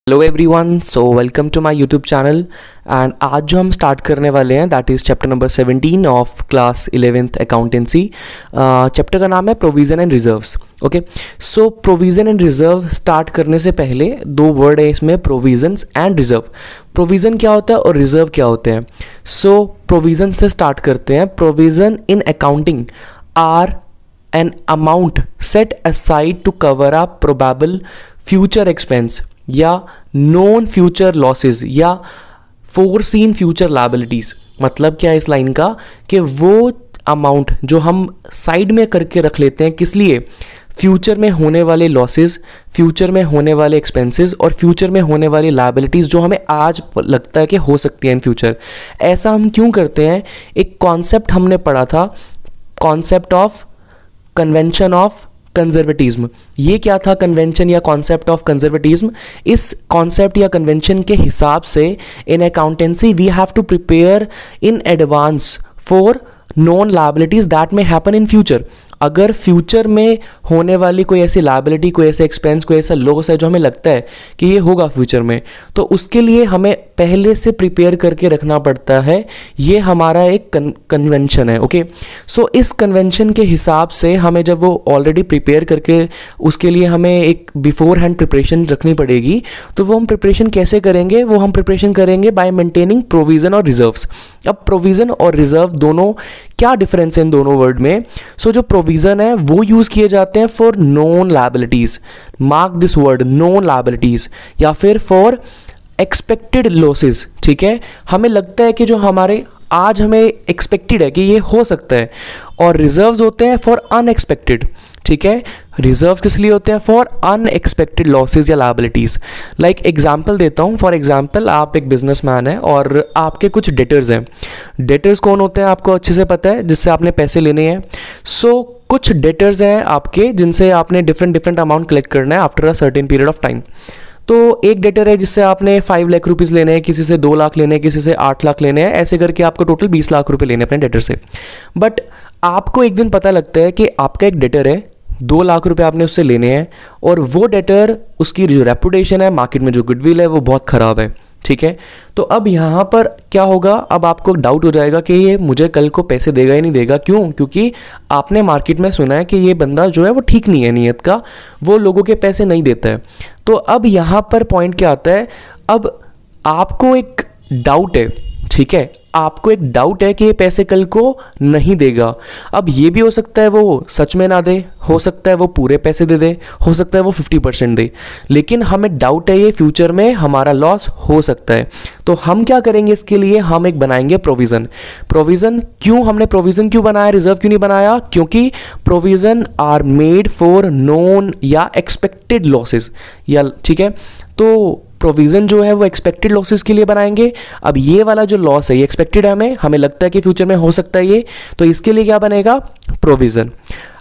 Hello everyone, so welcome to my YouTube channel. And आज जो हम स्टार्ट करने वाले हैं that is chapter number 17 of class 11th accountancy. चैप्टर का नाम है provision and reserves. Okay, so provision and reserve start करने से पहले दो वर्ड है इसमें, प्रोविजंस एंड रिजर्व। प्रोविज़न क्या होता है और रिजर्व क्या होते हैं। सो प्रोविज़न से स्टार्ट करते हैं। Provision in accounting are an amount set aside to cover a probable future expense या नॉन फ्यूचर लॉसेस या फोरसीन फ्यूचर लायबिलिटीज़। मतलब क्या है इस लाइन का कि वो अमाउंट जो हम साइड में करके रख लेते हैं, किस लिए? फ्यूचर में होने वाले लॉसेस, फ्यूचर में होने वाले एक्सपेंसेस और फ्यूचर में होने वाली लायबिलिटीज़ जो हमें आज लगता है कि हो सकती हैं इन फ्यूचर। ऐसा हम क्यों करते हैं? एक कॉन्सेप्ट हमने पढ़ा था, concept of convention of conservatism. ये क्या था कन्वेंशन या कॉन्सेप्ट ऑफ कंजर्वेटिज्म? इस कॉन्सेप्ट या कन्वेंशन के हिसाब से in accountancy we have to prepare in advance for non liabilities that में हैपन इन फ्यूचर। अगर फ्यूचर में होने वाली कोई ऐसी लायबिलिटी, कोई ऐसे एक्सपेंस, कोई ऐसा लॉस है जो हमें लगता है कि ये होगा फ्यूचर में, तो उसके लिए हमें पहले से प्रिपेयर करके रखना पड़ता है। ये हमारा एक कन्वेंशन है। ओके, सो इस कन्वेंशन के हिसाब से हमें जब वो ऑलरेडी प्रिपेयर करके उसके लिए हमें एक बिफोर हैंड प्रिपरेशन रखनी पड़ेगी। तो वो हम प्रिपरेशन कैसे करेंगे? वो हम प्रिपरेशन करेंगे बाय मेंटेनिंग प्रोविज़न और रिजर्व्स। अब प्रोविज़न और रिजर्व दोनों, क्या डिफरेंस है इन दोनों वर्ड में? सो जो प्रोविज़न है वो यूज़ किए जाते हैं for non liabilities, mark this word, non liabilities, या फिर फॉर एक्सपेक्टेड लॉसेस। ठीक है, हमें लगता है कि जो हमारे आज हमें एक्सपेक्टेड है कि ये हो सकता है। और रिजर्व्स होते हैं फॉर अनएक्सपेक्टेड। ठीक है, रिजर्व्स किस लिए होते हैं? फॉर अनएक्सपेक्टेड लॉसेज या लायबिलिटीज़। लाइक एग्जांपल देता हूँ। फॉर एग्जांपल, आप एक बिजनेसमैन हैं और आपके कुछ डेटर्स हैं। डेटर्स कौन होते हैं आपको अच्छे से पता है, जिससे आपने पैसे लेने हैं। सो कुछ डेटर्स हैं आपके जिनसे आपने डिफरेंट अमाउंट कलेक्ट करना है after a certain period of time. तो एक डेटर है जिससे आपने 5 लाख रुपीज़ लेने हैं, किसी से 2 लाख लेने हैं, किसी से 8 लाख लेने हैं, ऐसे करके आपको टोटल 20 लाख रुपए लेने हैं अपने डेटर से। बट आपको एक दिन पता लगता है कि आपका एक डेटर है, 2 लाख रुपए आपने उससे लेने हैं और वो डेटर, उसकी जो रेपुटेशन है, मार्केट में जो गुडविल है, वो बहुत ख़राब है। ठीक है, तो अब यहाँ पर क्या होगा? अब आपको डाउट हो जाएगा कि ये मुझे कल को पैसे देगा ही नहीं देगा। क्यों? क्योंकि आपने मार्केट में सुना है कि ये बंदा जो है वो ठीक नहीं है नीयत का, वो लोगों के पैसे नहीं देता है। तो अब यहाँ पर पॉइंट क्या आता है? अब आपको एक डाउट है। ठीक है, आपको एक डाउट है कि ये पैसे कल को नहीं देगा। अब ये भी हो सकता है वो सच में ना दे, हो सकता है वो पूरे पैसे दे दे, हो सकता है वो 50% दे, लेकिन हमें डाउट है ये फ्यूचर में हमारा लॉस हो सकता है। तो हम क्या करेंगे इसके लिए? हम एक बनाएंगे प्रोविज़न। प्रोविज़न क्यों, हमने प्रोविज़न क्यों बनाया, रिजर्व क्यों नहीं बनाया? क्योंकि provision are made for known या एक्सपेक्टेड लॉसेस या, ठीक है, तो प्रोविज़न जो है वो एक्सपेक्टेड लॉसेस के लिए बनाएंगे। अब ये वाला जो लॉस है ये एक्सपेक्टेड है, हमें लगता है कि फ्यूचर में हो सकता है ये, तो इसके लिए क्या बनेगा? प्रोविज़न।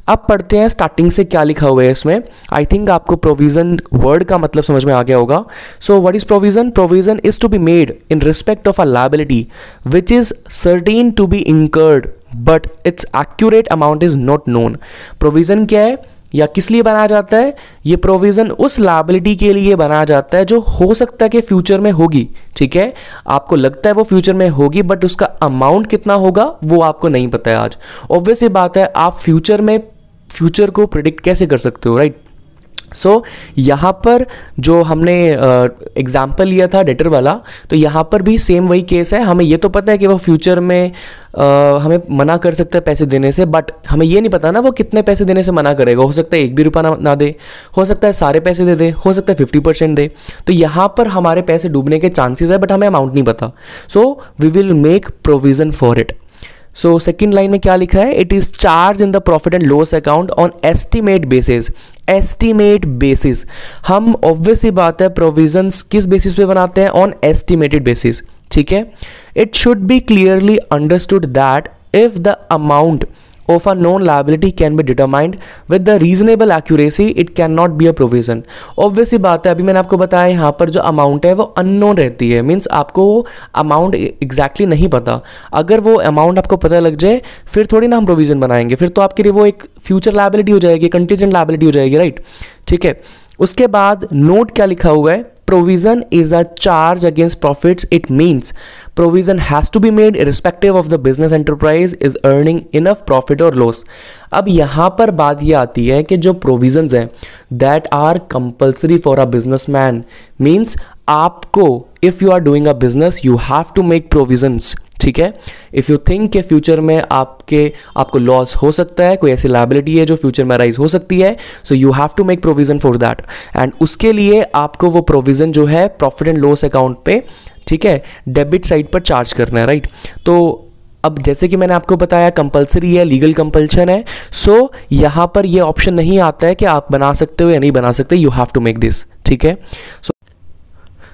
अब पढ़ते हैं स्टार्टिंग से क्या लिखा हुआ है इसमें। आई थिंक आपको प्रोविज़न वर्ड का मतलब समझ में आ गया होगा। So what is provision? Provision is to be made in respect of a liability which is certain to be incurred but it's accurate amount is not known. Provision क्या है या किस लिए बनाया जाता है? ये प्रोविज़न उस लायबिलिटी के लिए बनाया जाता है जो हो सकता है कि फ्यूचर में होगी। ठीक है, आपको लगता है वो फ्यूचर में होगी, बट उसका अमाउंट कितना होगा वो आपको नहीं पता है आज। ऑब्वियस बात है, आप फ्यूचर को प्रिडिक्ट कैसे कर सकते हो, राइट? सो यहाँ पर जो हमने एग्जाम्पल लिया था डेटर वाला, तो यहाँ पर भी सेम वही केस है। हमें ये तो पता है कि वो फ्यूचर में हमें मना कर सकता है पैसे देने से, बट हमें ये नहीं पता ना वो कितने पैसे देने से मना करेगा। हो सकता है 1 भी रुपया ना दे, हो सकता है सारे पैसे दे दे, हो सकता है 50% दे। तो यहाँ पर हमारे पैसे डूबने के चांसेस है, बट हमें अमाउंट नहीं पता। So we will make provision for it. So second line में क्या लिखा है? It is charge in the profit and loss account on estimate basis. Estimate basis, हम ऑब्वियस ही बात है प्रोविजंस किस बेसिस पे बनाते हैं? On estimated basis. ठीक है, it should be clearly understood that if the amount of a known liability can be determined with the reasonable accuracy, it cannot be a provision. obvious ही बात है, अभी मैंने आपको बताया यहाँ पर जो अमाउंट है वो अननोन रहती है, मीन्स आपको अमाउंट एग्जैक्टली नहीं पता। अगर वो अमाउंट आपको पता लग जाए फिर थोड़ी ना हम प्रोविजन बनाएंगे, फिर तो आपके लिए वो एक फ्यूचर लायबिलिटी हो जाएगी, कंटीजेंट लायबिलिटी हो जाएगी, राइट। ठीक है, उसके बाद नोट क्या लिखा हुआ है? provision is a charge against profits. It means provision has to be made irrespective of the business enterprise is earning enough profit or loss. अब यहाँ पर बात ये आती है कि जो provisions हैं that are compulsory for a businessman means आपको if you are doing a business you have to make provisions. ठीक है, इफ़ यू थिंक के फ्यूचर में आपको लॉस हो सकता है, कोई ऐसी लायबिलिटी है जो फ्यूचर में राइज हो सकती है, so you have to make provision for that and उसके लिए आपको वो प्रोविजन जो है प्रॉफिट एंड लॉस अकाउंट पे, ठीक है, डेबिट साइड पर चार्ज करना है, राइट। तो अब जैसे कि मैंने आपको बताया कंपलसरी है, लीगल कंपल्शन है, सो यहाँ पर ये ऑप्शन नहीं आता है कि आप बना सकते हो या नहीं बना सकते, you have to make this, ठीक है।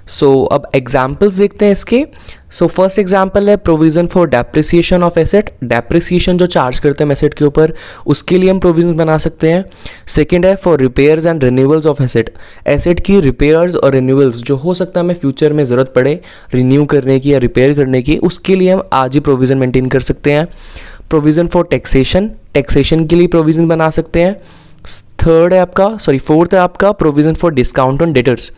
सो अब एग्जाम्पल्स देखते हैं इसके। सो फर्स्ट एग्जाम्पल है provision for depreciation of asset. Depreciation जो चार्ज करते हैं एसेट के ऊपर, उसके लिए हम प्रोविजन बना सकते हैं। सेकंड है for repairs and renewals of asset. Asset की रिपेयर्स और रिन्यूअल्स जो हो सकता है हमें फ्यूचर में ज़रूरत पड़े रिन्यू करने की या रिपेयर करने की, उसके लिए हम आज ही प्रोविज़न मेंटेन कर सकते हैं। प्रोविज़न फॉर टैक्सेशन, टैक्सेशन के लिए प्रोविज़न बना सकते हैं। फोर्थ है आपका provision for discount on debtors.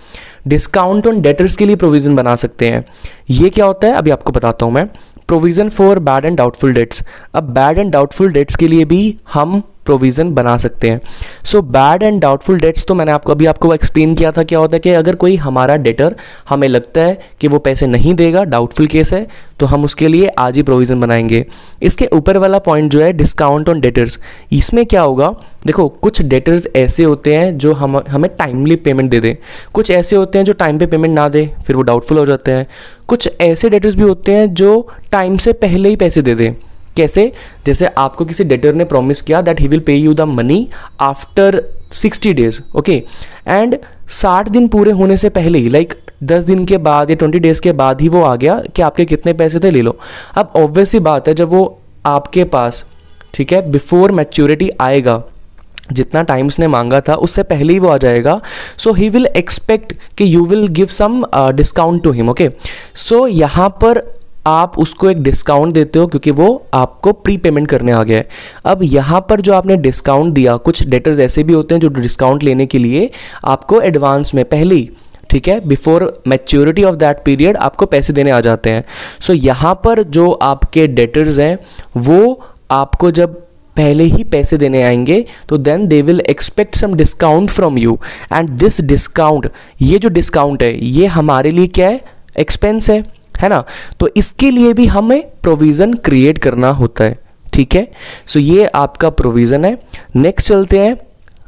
Discount on debtors के लिए प्रोविज़न बना सकते हैं। ये क्या होता है अभी आपको बताता हूँ मैं। Provision for bad and doubtful debts. अब बैड एंड डाउटफुल डेट्स के लिए भी हम प्रोविज़न बना सकते हैं। So bad and doubtful debts तो मैंने आपको एक्सप्लेन किया था क्या होता है कि अगर कोई हमारा डेटर हमें लगता है कि वो पैसे नहीं देगा, डाउटफुल केस है, तो हम उसके लिए आज ही प्रोविज़न बनाएंगे। इसके ऊपर वाला पॉइंट जो है डिस्काउंट ऑन डेटर्स, इसमें क्या होगा, देखो कुछ डेटर्स ऐसे होते हैं जो हमें टाइमली पेमेंट दे दें, कुछ ऐसे होते हैं जो टाइम पे पेमेंट ना दे, फिर वो डाउटफुल हो जाते हैं। कुछ ऐसे डेटर्स भी होते हैं जो टाइम से पहले ही पैसे दे दें। कैसे? जैसे आपको किसी डेटर ने प्रॉमिस किया that he will pay you the money after 60 days, okay, and 60 दिन पूरे होने से पहले ही, लाइक 10 दिन के बाद या 20 डेज के बाद ही वो आ गया कि आपके कितने पैसे थे ले लो। अब ऑब्वियस सी बात है जब वो आपके पास, ठीक है, बिफोर मैच्योरिटी आएगा, जितना टाइम उसने मांगा था उससे पहले ही वो आ जाएगा, सो ही विल एक्सपेक्ट कि you will give some discount to him, okay. So यहाँ पर आप उसको एक डिस्काउंट देते हो क्योंकि वो आपको प्री पेमेंट करने आ गया है। अब यहाँ पर जो आपने डिस्काउंट दिया, कुछ डेटर्स ऐसे भी होते हैं जो डिस्काउंट लेने के लिए आपको एडवांस में पहले ही, ठीक है, before maturity of that period आपको पैसे देने आ जाते हैं। सो यहाँ पर जो आपके डेटर्स हैं वो आपको जब पहले ही पैसे देने आएंगे तो then they will expect some discount from you and this discount, ये जो डिस्काउंट है ये हमारे लिए क्या है, एक्सपेंस है ना। तो इसके लिए भी हमें प्रोविज़न क्रिएट करना होता है, ठीक है। सो ये आपका प्रोविज़न है। नेक्स्ट चलते हैं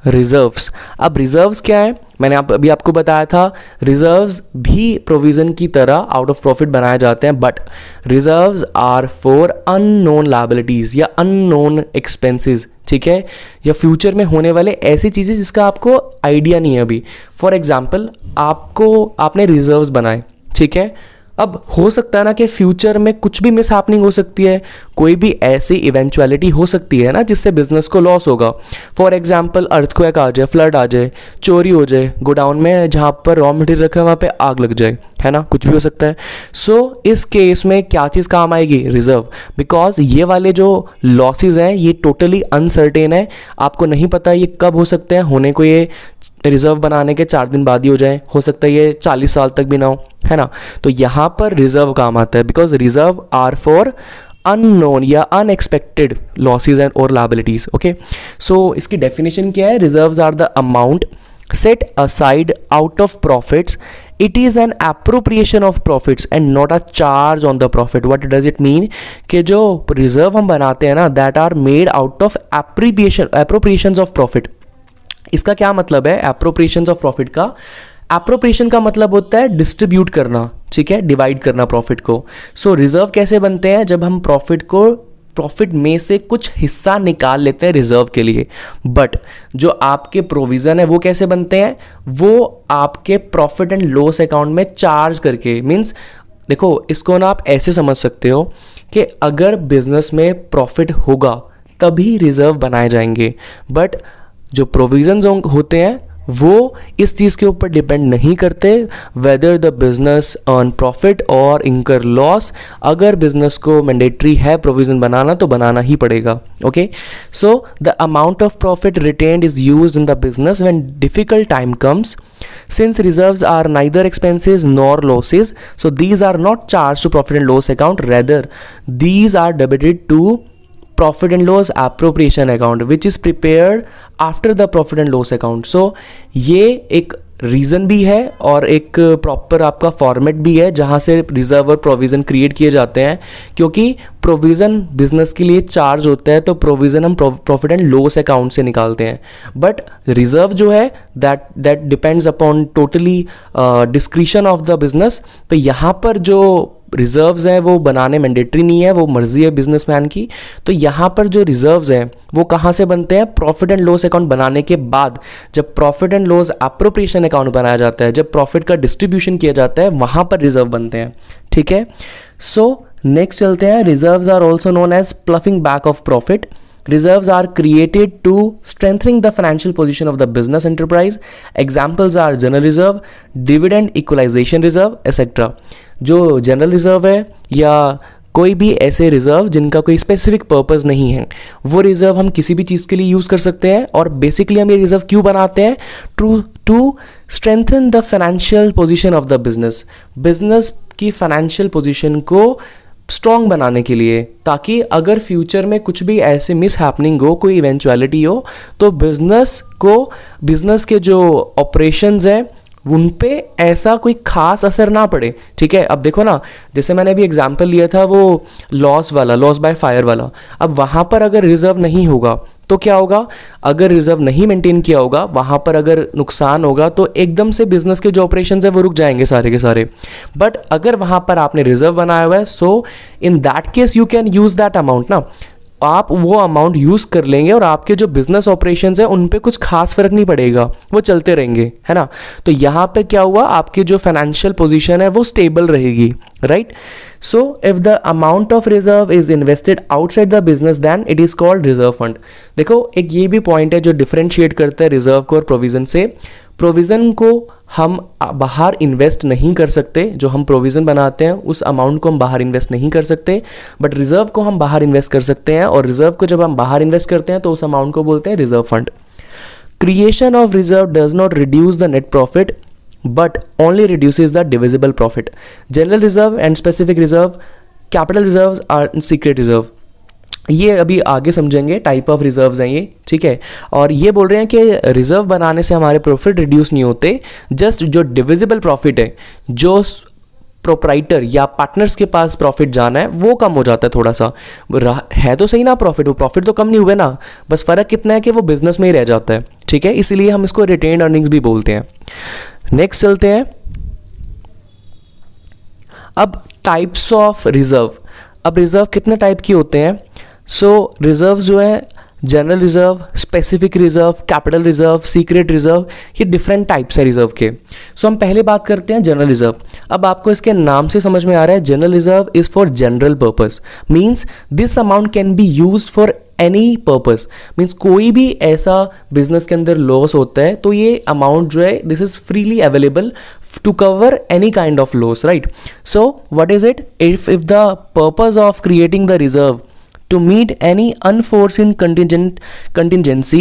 रिजर्व्स। अब रिजर्व्स क्या है, मैंने अभी आपको बताया था रिजर्व्स भी प्रोविज़न की तरह आउट ऑफ प्रॉफिट बनाए जाते हैं, but reserves are for unknown liabilities या अननोन एक्सपेंसेस, ठीक है, या फ्यूचर में होने वाले ऐसी चीज़ें जिसका आपको आइडिया नहीं है अभी। फॉर एग्जाम्पल आपने रिजर्व्स बनाए, ठीक है, अब हो सकता है ना कि फ्यूचर में कुछ भी मिस हैपनिंग हो सकती है, कोई भी ऐसी इवेंचुअलिटी हो सकती है ना जिससे बिजनेस को लॉस होगा। फॉर एग्जांपल अर्थक्वेक आ जाए, फ्लड आ जाए, चोरी हो जाए, गोडाउन में जहाँ पर रॉ मटेरियल रखा है वहाँ पे आग लग जाए, है ना, कुछ भी हो सकता है। सो इस केस में क्या चीज़ काम आएगी, रिजर्व, बिकॉज ये वाले जो लॉसेज हैं ये टोटली अनसर्टेन है, आपको नहीं पता ये कब हो सकते हैं, होने को ये रिजर्व बनाने के 4 दिन बाद ही हो जाए, हो सकता है ये 40 साल तक भी ना हो, है ना। तो यहाँ पर रिजर्व काम आता है because reserve are for unknown या अनएक्सपेक्टेड लॉसेज एंड और लायबिलिटीज, ओके। सो इसकी डेफिनेशन क्या है, reserves are the amount set aside out of profits. It is an appropriation of profits and not a charge on the profit. What does it mean? कि जो reserve हम बनाते हैं ना that are made out of appropriations of profit. इसका क्या मतलब है appropriations of profit का? appropriation का मतलब होता है डिस्ट्रीब्यूट करना, ठीक है, डिवाइड करना प्रॉफिट को। सो रिजर्व कैसे बनते हैं, जब हम प्रॉफिट में से कुछ हिस्सा निकाल लेते हैं रिजर्व के लिए। बट जो आपके प्रोविज़न है वो कैसे बनते हैं, वो आपके प्रॉफिट एंड लॉस अकाउंट में चार्ज करके, मीन्स देखो इसको ना आप ऐसे समझ सकते हो कि अगर बिजनेस में प्रॉफिट होगा तभी रिजर्व बनाए जाएंगे, बट जो प्रोविज़न्स होते हैं वो इस चीज़ के ऊपर डिपेंड नहीं करते whether the business earn profit और इंकर लॉस। अगर बिजनेस को मैंडेटरी है प्रोविज़न बनाना तो बनाना ही पड़ेगा। Okay, so the amount of profit retained is used in the business when difficult time comes. Since reserves are neither expenses nor losses, so these are not charged to profit and loss account, rather these are debited to profit and loss appropriation account which is prepared after the profit and loss account. So ये एक reason भी है और एक proper आपका format भी है जहाँ से रिजर्व और प्रोविज़न क्रिएट किए जाते हैं, क्योंकि प्रोविज़न बिजनेस के लिए चार्ज होता है तो प्रोविज़न हम प्रॉफिट एंड लॉस अकाउंट से निकालते हैं, बट रिजर्व जो है that depends upon totally discretion of the business. तो यहाँ पर जो रिजर्व्स हैं वो बनाने मैंडेटरी नहीं है, वो मर्जी है बिजनेसमैन की। तो यहाँ पर जो रिजर्व्स हैं वो कहाँ से बनते हैं? प्रॉफिट एंड लॉस अकाउंट बनाने के बाद, जब profit and loss appropriation account बनाया जाता है, जब प्रॉफिट का डिस्ट्रीब्यूशन किया जाता है, वहाँ पर रिजर्व बनते हैं। ठीक है, सो नेक्स्ट चलते हैं। Reserves are also known as ploughing back of profit. Reserves are created to strengthening the financial position of the business enterprise. Examples are general reserve, dividend equalization reserve, etc. जो general reserve है या कोई भी ऐसे reserve जिनका कोई specific purpose नहीं है, वो रिजर्व हम किसी भी चीज़ के लिए यूज़ कर सकते हैं। और बेसिकली हम ये रिजर्व क्यों बनाते हैं? To strengthen the financial position of the business. Business की फाइनेंशियल पोजीशन को स्ट्रॉन्ग बनाने के लिए, ताकि अगर फ्यूचर में कुछ भी ऐसे मिस हैपनिंग हो, कोई इवेंचुअलिटी हो, तो बिजनेस के जो ऑपरेशंस हैं उन पे ऐसा कोई खास असर ना पड़े। ठीक है, अब देखो ना, जैसे मैंने अभी एग्जांपल लिया था वो लॉस बाय फायर वाला। अब वहाँ पर अगर रिजर्व नहीं होगा तो क्या होगा? अगर रिजर्व नहीं मेंटेन किया होगा, वहाँ पर अगर नुकसान होगा तो एकदम से बिजनेस के जो ऑपरेशंस है वो रुक जाएंगे सारे के सारे। बट अगर वहाँ पर आपने रिजर्व बनाया हुआ है, so in that case you can use that amount ना, आप वो अमाउंट यूज़ कर लेंगे और आपके जो बिजनेस ऑपरेशंस हैं उन पे कुछ खास फर्क नहीं पड़ेगा, वो चलते रहेंगे, है ना। तो यहाँ पर क्या हुआ, आपकी जो फाइनेंशियल पोजीशन है वो स्टेबल रहेगी, right. So if the amount of reserve is invested outside the business then it is called reserve fund. देखो, एक ये भी पॉइंट है जो डिफरेंशिएट करता है रिजर्व को और प्रोविजन से। प्रोविज़न को हम बाहर इन्वेस्ट नहीं कर सकते, जो हम प्रोविज़न बनाते हैं उस अमाउंट को हम बाहर इन्वेस्ट नहीं कर सकते, बट रिजर्व को हम बाहर इन्वेस्ट कर सकते हैं। और रिजर्व को जब हम बाहर इन्वेस्ट करते हैं तो उस अमाउंट को बोलते हैं reserve fund. Creation of reserve does not reduce the net profit but only reduces the divisible profit. General reserve and specific reserve, capital reserves are secret reserve. ये अभी आगे समझेंगे, टाइप ऑफ रिजर्व्स हैं ये, ठीक है। और ये बोल रहे हैं कि रिजर्व बनाने से हमारे प्रॉफिट रिड्यूस नहीं होते, जस्ट जो डिविजिबल प्रॉफिट है, जो प्रोप्राइटर या पार्टनर्स के पास प्रॉफिट जाना है वो कम हो जाता है थोड़ा सा। है तो सही ना प्रॉफिट, वो प्रॉफिट तो कम नहीं हुए ना, बस फ़र्क कितना है कि वो बिजनेस में ही रह जाता है, ठीक है। इसीलिए हम इसको रिटेन्ड अर्निंग्स भी बोलते हैं। नेक्स्ट चलते हैं अब टाइप्स ऑफ रिजर्व। अब रिजर्व कितने टाइप के होते हैं? सो रिजर्व जो है general reserve, specific reserve, capital reserve, secret reserve, ये डिफरेंट टाइप्स है रिजर्व के। सो हम पहले बात करते हैं जनरल रिजर्व। अब आपको इसके नाम से समझ में आ रहा है, general reserve is for general purpose, means this amount can be used for any purpose. Means कोई भी ऐसा बिजनेस के अंदर लॉस होता है तो ये अमाउंट जो है this is freely available to cover any kind of loss, right. So what is it? If the purpose of creating the reserve to meet any unforeseen contingency,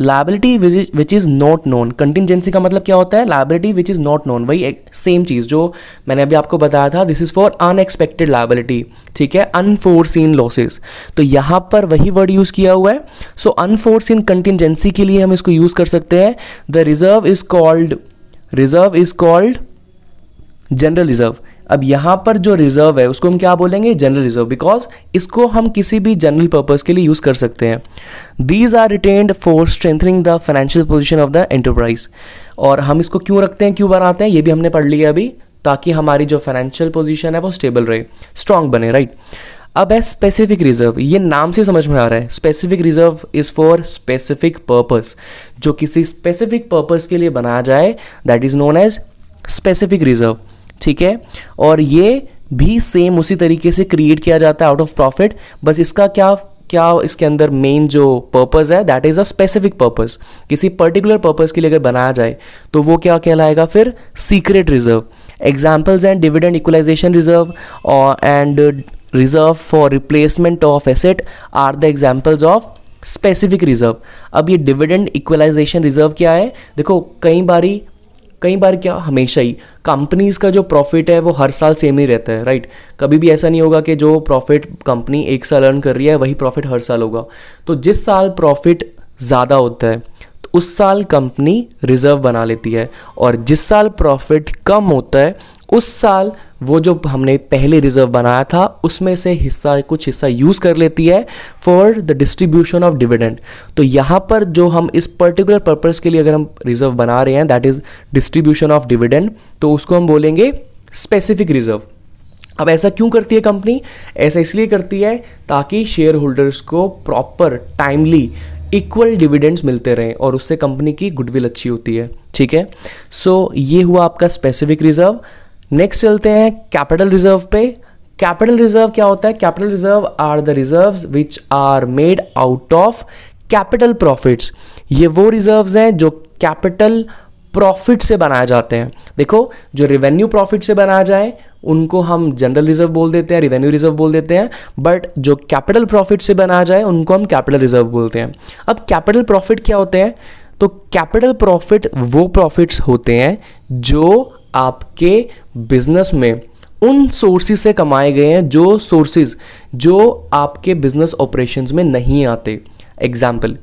liability which is not known। contingency का मतलब क्या होता है? liability which is not known। वही same चीज़ जो मैंने अभी आपको बताया था, this is for unexpected liability, ठीक है, unforeseen losses। तो यहाँ पर वही वर्ड यूज़ किया हुआ है। so unforeseen contingency के लिए हम इसको यूज़ कर सकते हैं। the reserve is called general reserve. अब यहाँ पर जो रिजर्व है उसको हम क्या बोलेंगे? जनरल रिजर्व, बिकॉज इसको हम किसी भी जनरल पर्पस के लिए यूज़ कर सकते हैं। These are retained for strengthening the financial position of the enterprise. और हम इसको क्यों रखते हैं, क्यों बनाते हैं, ये भी हमने पढ़ लिया अभी, ताकि हमारी जो फाइनेंशियल पोजीशन है वो स्टेबल रहे, स्ट्रांग बने, राइट। अब है स्पेसिफिक रिजर्व। ये नाम से समझ में आ रहा है, specific reserve is for specific purpose. जो किसी स्पेसिफिक पर्पस के लिए बनाया जाए that is known as specific reserve, ठीक है। और ये भी सेम उसी तरीके से क्रिएट किया जाता है आउट ऑफ प्रॉफिट, बस इसका क्या क्या इसके अंदर मेन जो पर्पस है, that is a specific purpose. किसी पर्टिकुलर पर्पस के लिए अगर बनाया जाए तो वो क्या कहलाएगा फिर, secret reserve. Examples and dividend equalisation reserve और and reserve for replacement of asset are the examples of specific reserve. अब ये डिविडेंड इक्वलाइजेशन रिजर्व क्या है, देखो कई बार क्या, हमेशा ही कंपनीज का जो प्रॉफिट है वो हर साल सेम ही रहता है, राइट। कभी भी ऐसा नहीं होगा कि जो प्रॉफिट कंपनी एक साल अर्न कर रही है वही प्रॉफिट हर साल होगा। तो जिस साल प्रॉफिट ज़्यादा होता है तो उस साल कंपनी रिजर्व बना लेती है, और जिस साल प्रॉफिट कम होता है उस साल वो जो हमने पहले रिजर्व बनाया था उसमें से कुछ हिस्सा यूज़ कर लेती है for the distribution of dividend. तो यहाँ पर जो हम इस पर्टिकुलर पर्पस के लिए अगर हम रिजर्व बना रहे हैं, that is distribution of dividend, तो उसको हम बोलेंगे स्पेसिफिक रिजर्व। अब ऐसा क्यों करती है कंपनी, ऐसा इसलिए करती है ताकि शेयर होल्डर्स को प्रॉपर टाइमली इक्वल डिविडेंड्स मिलते रहें और उससे कंपनी की गुडविल अच्छी होती है, ठीक है। सो ये हुआ आपका स्पेसिफिक रिजर्व। नेक्स्ट चलते हैं कैपिटल रिजर्व पे। कैपिटल रिजर्व क्या होता है, capital reserve are the reserves which are made out of capital profits. ये वो रिजर्व्स हैं जो कैपिटल प्रॉफिट से बनाए जाते हैं। देखो, जो रेवेन्यू प्रॉफिट से बनाया जाए उनको हम जनरल रिजर्व बोल देते हैं, रेवेन्यू रिजर्व बोल देते हैं, बट जो कैपिटल प्रॉफिट से बनाया जाए उनको हम कैपिटल रिजर्व बोलते हैं। अब कैपिटल प्रॉफिट क्या होते हैं, तो कैपिटल प्रॉफिट वो प्रॉफिट्स होते हैं जो आपके बिजनेस में उन सोर्सेज से कमाए गए हैं, जो सोर्सेज जो आपके बिजनेस ऑपरेशंस में नहीं आते। एग्जाम्पल,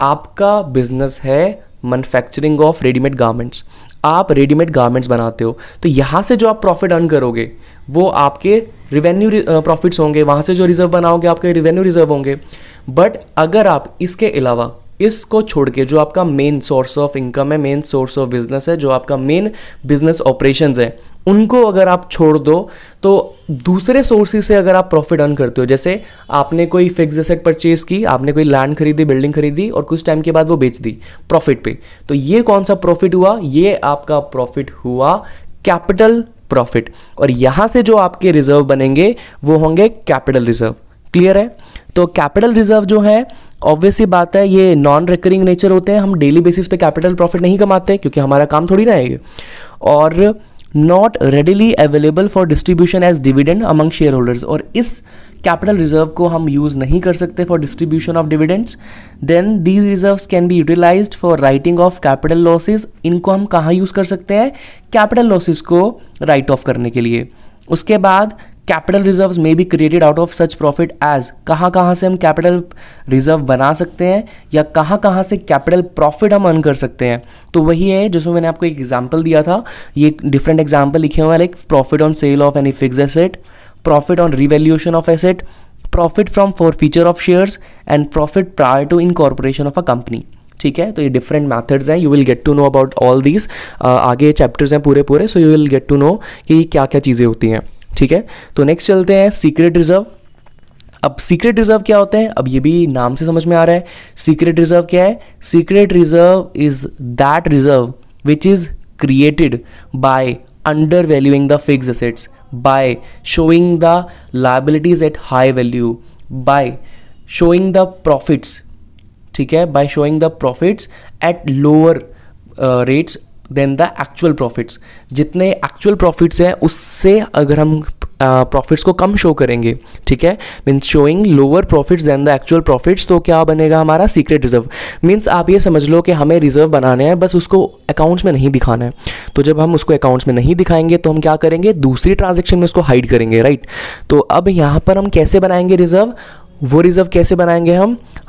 आपका बिजनेस है मैन्युफैक्चरिंग ऑफ रेडीमेड गारमेंट्स, आप रेडीमेड गारमेंट्स बनाते हो, तो यहाँ से जो आप प्रॉफिट अर्न करोगे वो आपके रिवेन्यू प्रॉफिट्स होंगे, वहाँ से जो रिजर्व बनाओगे आपके रिवेन्यू रिजर्व होंगे। बट अगर आप इसके अलावा इसको छोड़ के जो आपका मेन सोर्स ऑफ इनकम है, मेन सोर्स ऑफ बिजनेस है, जो आपका मेन बिजनेस ऑपरेशंस है, उनको अगर आप छोड़ दो तो दूसरे सोर्सेज से अगर आप प्रॉफिट अर्न करते हो, जैसे आपने कोई फिक्स एसेट परचेज की, आपने कोई लैंड खरीदी, बिल्डिंग खरीदी और कुछ टाइम के बाद वो बेच दी प्रॉफिट पे, तो ये कौन सा प्रॉफिट हुआ, ये आपका प्रॉफिट हुआ कैपिटल प्रॉफिट। और यहाँ से जो आपके रिजर्व बनेंगे वो होंगे कैपिटल रिजर्व। क्लियर है। तो कैपिटल रिजर्व जो है ऑब्वियसली बात है ये नॉन रिकरिंग नेचर होते हैं, हम डेली बेसिस पे कैपिटल प्रॉफिट नहीं कमाते क्योंकि हमारा काम थोड़ी ना है ये, और not readily available for distribution as dividend among share holders, और इस कैपिटल रिजर्व को हम यूज़ नहीं कर सकते for distribution of dividends. Then these reserves can be utilized for writing off capital losses. इनको हम कहाँ यूज़ कर सकते हैं, कैपिटल लॉसेज को राइट ऑफ करने के लिए। उसके बाद कैपिटल रिजर्व्स में be created out of such profit as, कहाँ से हम कैपिटल रिजर्व बना सकते हैं या कहाँ से कैपिटल प्रॉफिट हम अर्न कर सकते हैं। तो वही है जिसमें मैंने आपको एक एग्जांपल दिया था, ये डिफरेंट एग्जांपल लिखे हुए हैं, like profit on sale of any fixed asset, profit on revaluation of asset, profit from forfeiture of shares and profit prior to incorporation of a company. ठीक है, तो ये डिफरेंट मैथड्स हैं, you will get to know about all these. आगे chapters हैं पूरे, so you will get to know कि क्या क्या चीज़ें होती हैं। ठीक है, तो नेक्स्ट चलते हैं सीक्रेट रिजर्व। अब सीक्रेट रिजर्व क्या होते हैं, अब ये भी नाम से समझ में आ रहा है। सीक्रेट रिजर्व क्या है, secret reserve is that reserve which is created by undervaluing the fixed assets, by showing the liabilities at high value, by showing the profits, ठीक है, by showing the profits at lower rates than the actual profits. जितने actual profits हैं उससे अगर हम profits को कम show करेंगे, ठीक है, means showing lower profits than the actual profits, तो क्या बनेगा हमारा सीक्रेट रिजर्व। मीन्स आप ये समझ लो कि हमें रिजर्व बनाने हैं, बस उसको अकाउंट्स में नहीं दिखाना है। तो जब हम उसको अकाउंट्स में नहीं दिखाएंगे तो हम क्या करेंगे, दूसरी ट्रांजेक्शन में उसको हाइड करेंगे, राइट। तो अब यहाँ पर हम कैसे बनाएंगे रिजर्व, वो रिजर्व कैसे बनाएंगे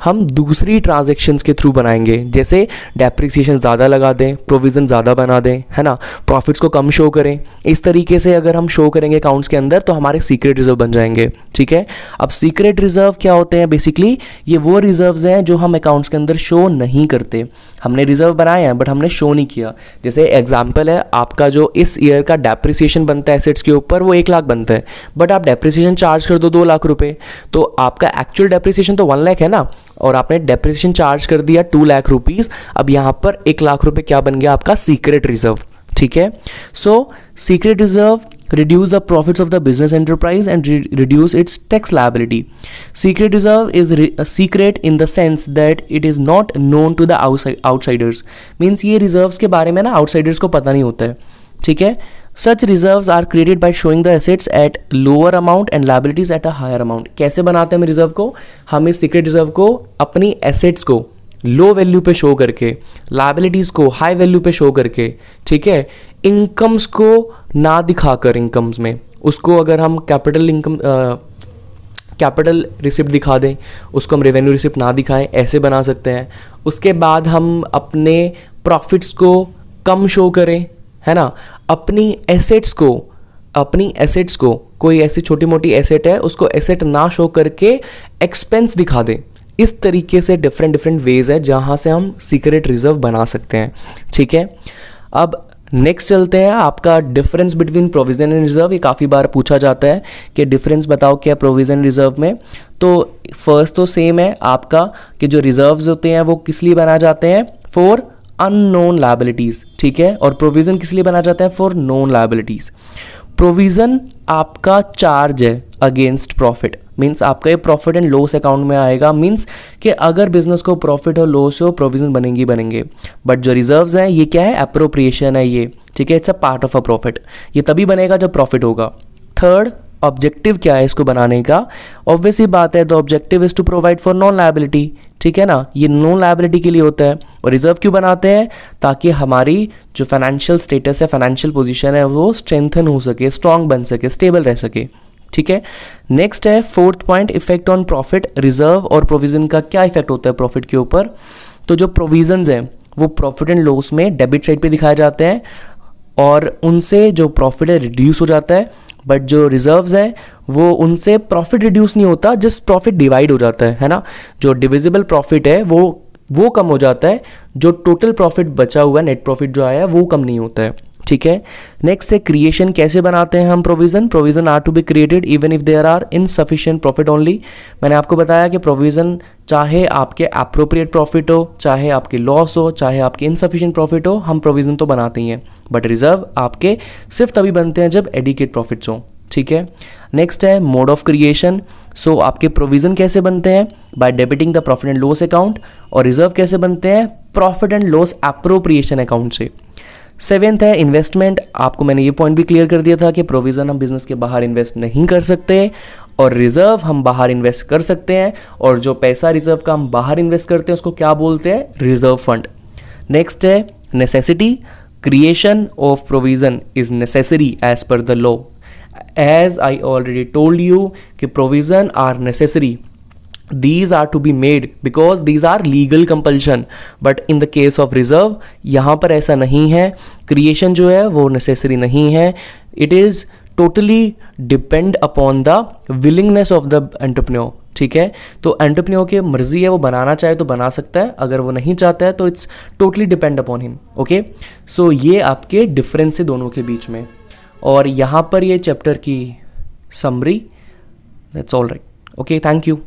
हम दूसरी ट्रांजैक्शंस के थ्रू बनाएंगे, जैसे डेप्रिसिएशन ज़्यादा लगा दें, प्रोविज़न ज़्यादा बना दें, है ना, प्रॉफिट्स को कम शो करें। इस तरीके से अगर हम शो करेंगे अकाउंट्स के अंदर तो हमारे सीक्रेट रिजर्व बन जाएंगे। ठीक है, अब सीक्रेट रिजर्व क्या होते हैं, बेसिकली ये वो रिजर्व्स हैं जो हम अकाउंट्स के अंदर शो नहीं करते। हमने रिजर्व बनाए हैं बट हमने शो नहीं किया। जैसे एग्जाम्पल है, आपका जो इस ईयर का डेप्रिसिएशन बनता है एसेट्स के ऊपर वो 1 लाख बनता है, बट आप डेप्रिसिएशन चार्ज कर दो 2 लाख रुपए, तो आपका एक्चुअल डेप्रिसिएशन तो 1 लाख है ना, और आपने डेप्रिसिएशन चार्ज कर दिया 2 लाख रुपीज़। अब यहाँ पर 1 लाख रुपए क्या बन गया आपका सीक्रेट रिजर्व। ठीक है, so secret reserve reduce the profits of the business enterprise and reduce its tax liability. Secret reserve is a secret in the sense that it is not known to the outsiders. Means ये reserves के बारे में ना outsiders को पता नहीं होता है, ठीक है. Such reserves are created by showing the assets at lower amount and liabilities at a higher amount. कैसे बनाते हैं हम रिजर्व को? हम इस सीक्रेट रिजर्व को अपनी एसेट्स को लो वैल्यू पे शो करके, लाइबिलिटीज़ को हाई वैल्यू पे शो करके, ठीक है, इनकम्स को ना दिखाकर, इनकम्स में उसको अगर हम कैपिटल रिसिप्ट दिखा दें, उसको हम रेवेन्यू रिसिप्ट ना दिखाएं, ऐसे बना सकते हैं. उसके बाद हम अपने प्रॉफिट्स को कम शो करें, है ना. अपनी एसेट्स को कोई ऐसी छोटी मोटी एसेट है उसको एसेट ना शो करके एक्सपेंस दिखा दें. इस तरीके से डिफरेंट वेज है जहाँ से हम सीक्रेट रिजर्व बना सकते हैं, ठीक है. अब नेक्स्ट चलते हैं, आपका difference between provision and reserve. ये काफ़ी बार पूछा जाता है कि डिफरेंस बताओ क्या प्रोविजन रिजर्व में. तो फर्स्ट तो सेम है आपका कि जो रिजर्व्स होते हैं वो किस लिए बनाए जाते हैं? फॉर अननोन लायबिलिटीज़, ठीक है. और प्रोविज़न किस लिए बनाया जाता है? For known liabilities. प्रोविज़न आपका चार्ज है अगेंस्ट प्रॉफिट. मीन्स आपका ये प्रॉफिट एंड लॉस अकाउंट में आएगा. मीन्स कि अगर बिजनेस को प्रॉफिट और लॉस हो, प्रोविज़न बनेंगे. बट जो रिजर्व्स हैं ये क्या है? अप्रोप्रिएशन है ये, ठीक है. It's a part of a profit. ये तभी बनेगा जब प्रॉफिट होगा. थर्ड, ऑब्जेक्टिव क्या है इसको बनाने का? ऑब्वियस ही बात है, the objective is to provide for non liability, ठीक है ना. ये नॉन लायबिलिटी के लिए होता है. और रिजर्व क्यों बनाते हैं? ताकि हमारी जो फाइनेंशियल स्टेटस है, फाइनेंशियल पोजीशन है, वो स्ट्रेंथन हो सके, स्ट्रांग बन सके, स्टेबल रह सके, ठीक है. नेक्स्ट है fourth point, effect on profit. Reserve और प्रोविजन का क्या इफेक्ट होता है प्रॉफिट के ऊपर? तो जो प्रोविजंस हैं वो प्रॉफिट एंड लॉस में डेबिट साइड पे दिखाए जाते हैं और उनसे जो प्रॉफिट है रिड्यूस हो जाता है. बट जो रिजर्व्स हैं वो उनसे प्रॉफिट रिड्यूस नहीं होता, जस्ट प्रॉफिट डिवाइड हो जाता है ना. जो डिविजिबल प्रॉफिट है वो कम हो जाता है. जो टोटल प्रॉफिट बचा हुआ है, नेट प्रॉफिट जो आया है, वो कम नहीं होता है, ठीक है. नेक्स्ट है क्रिएशन. कैसे बनाते हैं हम provision are to be created even if there are insufficient profit only. मैंने आपको बताया कि प्रोविजन चाहे आपके अप्रोप्रिएट प्रॉफिट हो, चाहे आपके लॉस हो, चाहे आपके इनसफिशिएंट प्रॉफिट हो, हम प्रोविजन तो बनाते ही हैं. बट रिजर्व आपके सिर्फ तभी बनते हैं जब एडिक्वेट प्रॉफिट्स हो, ठीक है. नेक्स्ट है मोड ऑफ क्रिएशन. सो आपके प्रोविजन कैसे बनते हैं? By debiting the profit and loss account. और रिजर्व कैसे बनते हैं? Profit and loss appropriation account से. सेवेंथ है इन्वेस्टमेंट. आपको मैंने ये पॉइंट भी क्लियर कर दिया था कि प्रोविज़न हम बिजनेस के बाहर इन्वेस्ट नहीं कर सकते और रिजर्व हम बाहर इन्वेस्ट कर सकते हैं. और जो पैसा रिजर्व का हम बाहर इन्वेस्ट करते हैं उसको क्या बोलते हैं? Reserve fund. नेक्स्ट है necessity. Creation of provision is necessary as per the law. As I already told you कि provision are necessary. These are to be made because these are legal compulsion. But in the case of reserve यहाँ पर ऐसा नहीं है. Creation जो है वो necessary नहीं है. It is totally depend upon the willingness of the entrepreneur, ठीक है. तो एंटरप्रेन्योर की मर्जी है, वो बनाना चाहे तो बना सकता है, अगर वो नहीं चाहता है तो it's totally depend upon him, okay. So ये आपके डिफरेंस है दोनों के बीच में. और यहाँ पर ये चैप्टर की summary. That's all right. Okay, thank you.